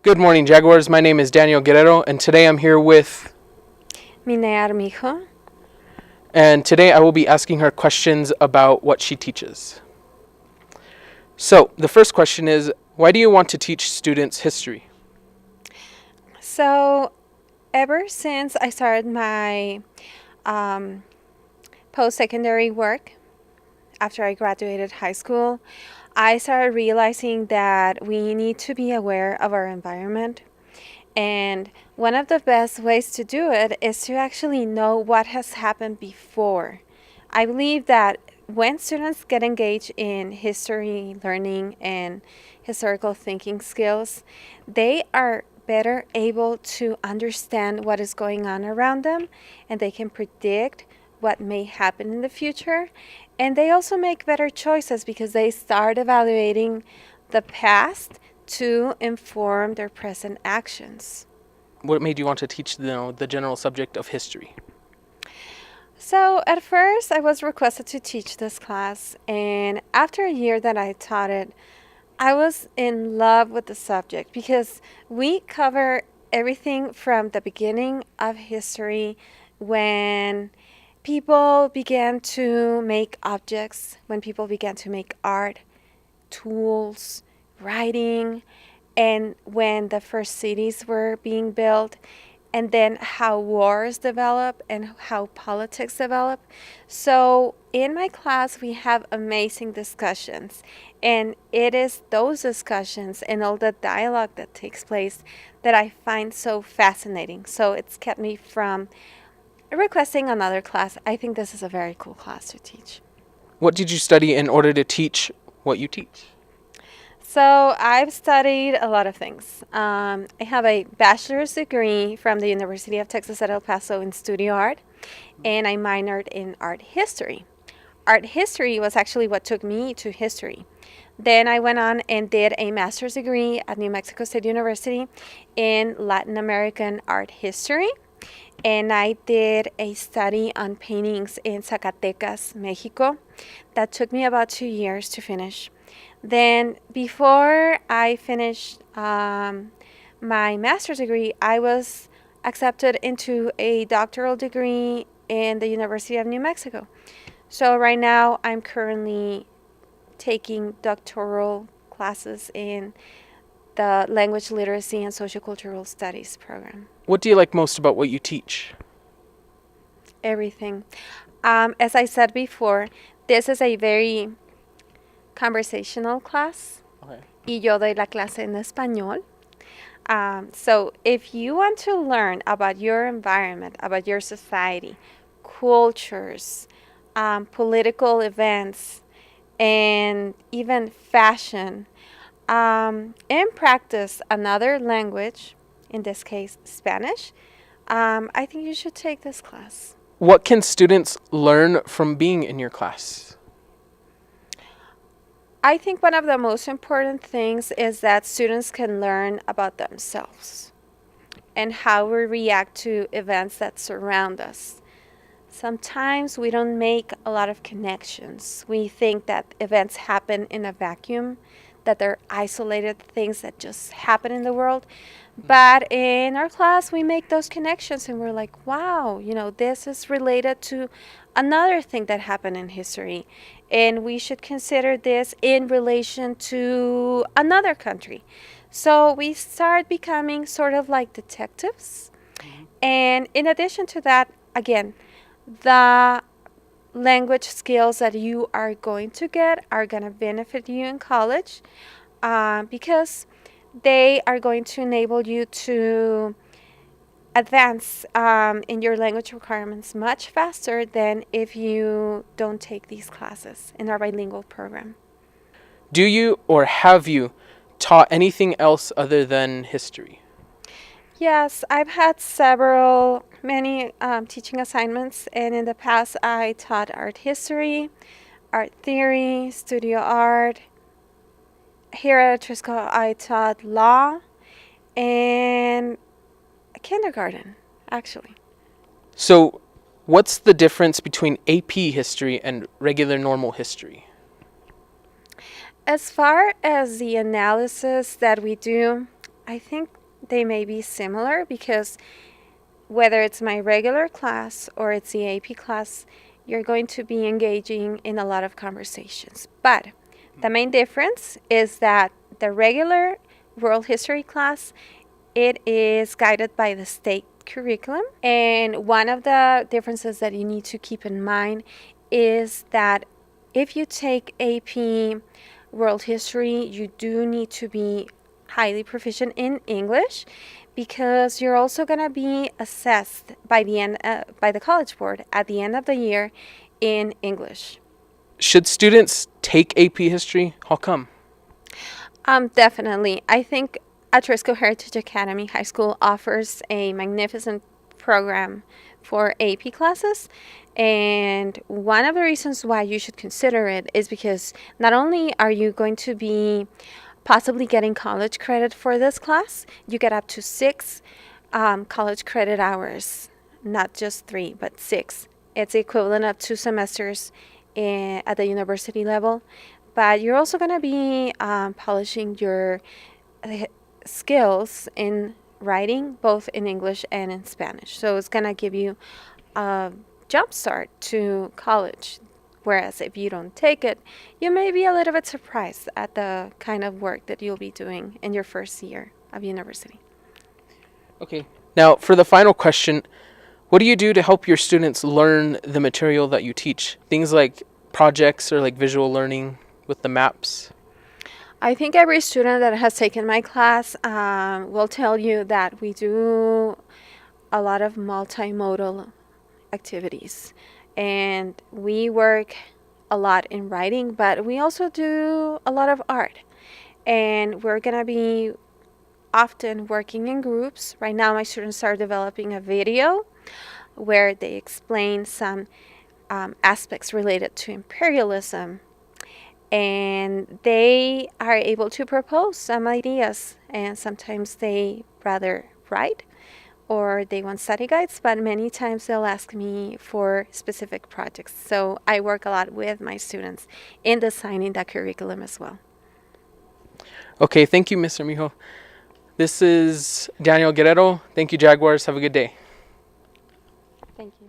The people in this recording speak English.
Good morning, Jaguars. My name is Daniel Guerrero, and today I'm here with, Ms Armijo. and today I will be asking her questions about what she teaches. So, the first question is, why do you want to teach students history? So, ever since I started my um, post secondary work after I graduated high school, I started realizing that we need to be aware of our environment. And one of the best ways to do it is to actually know what has happened before. I believe that when students get engaged in history learning and historical thinking skills, they are better able to understand what is going on around them and they can predict what may happen in the future. And they also make better choices because they start evaluating the past to inform their present actions. What made you want to teach the general subject of history? So, at first, I was requested to teach this class, and after a year that I taught it, I was in love with the subject because we cover everything from the beginning of history when people began to make objects, when people began to make art, tools, writing, and when the first cities were being built, and then how wars develop and how politics develop. So, in my class, we have amazing discussions, and it is those discussions and all the dialogue that takes place that I find so fascinating. So, it's kept me from requesting another class. I think this is a very cool class to teach. What did you study in order to teach what you teach? So I've studied a lot of things. I have a bachelor's degree from the University of Texas at El Paso in studio art, and I minored in art history. Art history was actually what took me to history. Then I went on and did a master's degree at New Mexico State University in Latin American art history. And I did a study on paintings in Zacatecas, Mexico. That took me about 2 years to finish. Then, before I finished my master's degree, I was accepted into a doctoral degree in the University of New Mexico. So, right now, I'm currently taking doctoral classes in the Language Literacy and Sociocultural Studies program. What do you like most about what you teach? Everything. As I said before, this is a very conversational class. Okay. Y yo doy la clase en español. So if you want to learn about your environment, about your society, cultures, political events, and even fashion, and practice another language, in this case Spanish, I think you should take this class. What can students learn from being in your class? I think one of the most important things is that students can learn about themselves and how we react to events that surround us. Sometimes we don't make a lot of connections. We think that events happen in a vacuum, that they're isolated things that just happen in the world. But in our class, we make those connections and we're like, wow, this is related to another thing that happened in history. And we should consider this in relation to another country. So we start becoming sort of like detectives. And in addition to that, again, the language skills that you are going to get are going to benefit you in college because they are going to enable you to advance in your language requirements much faster than if you don't take these classes in our bilingual program. Do you or have you taught anything else other than history? Yes, I've had many teaching assignments, and in the past I taught art history, art theory, studio art. Here at Trisco, I taught law and kindergarten, actually. So, what's the difference between AP history and regular normal history? As far as the analysis that we do, I think they may be similar because whether it's my regular class or it's the AP class, you're going to be engaging in a lot of conversations. But the main difference is that the regular world history class, it is guided by the state curriculum. And one of the differences that you need to keep in mind is that if you take AP world history, you do need to be highly proficient in English because you're also going to be assessed by the College Board at the end of the year in English. Should students take AP history? How come? Definitely. I think Atrisco Heritage Academy High School offers a magnificent program for AP classes. And one of the reasons why you should consider it is because not only are you going to be possibly getting college credit for this class, you get up to 6 college credit hours, not just 3, but 6. It's the equivalent of 2 semesters at the university level. But you're also going to be polishing your skills in writing, both in English and in Spanish. So it's going to give you a jump start to college. Whereas if you don't take it, you may be a little bit surprised at the kind of work that you'll be doing in your first year of university. Okay. Now, for the final question, what do you do to help your students learn the material that you teach? Things like projects or like visual learning with the maps? I think every student that has taken my class will tell you that we do a lot of multimodal activities. And we work a lot in writing, but we also do a lot of art. And we're going to be often working in groups. Right now, my students are developing a video where they explain some aspects related to imperialism. And they are able to propose some ideas, and sometimes they rather write or they want study guides, but many times they'll ask me for specific projects. So I work a lot with my students in designing that curriculum as well. Okay, thank you, Ms Armijo. This is Daniel Guerrero. Thank you, Jaguars. Have a good day. Thank you.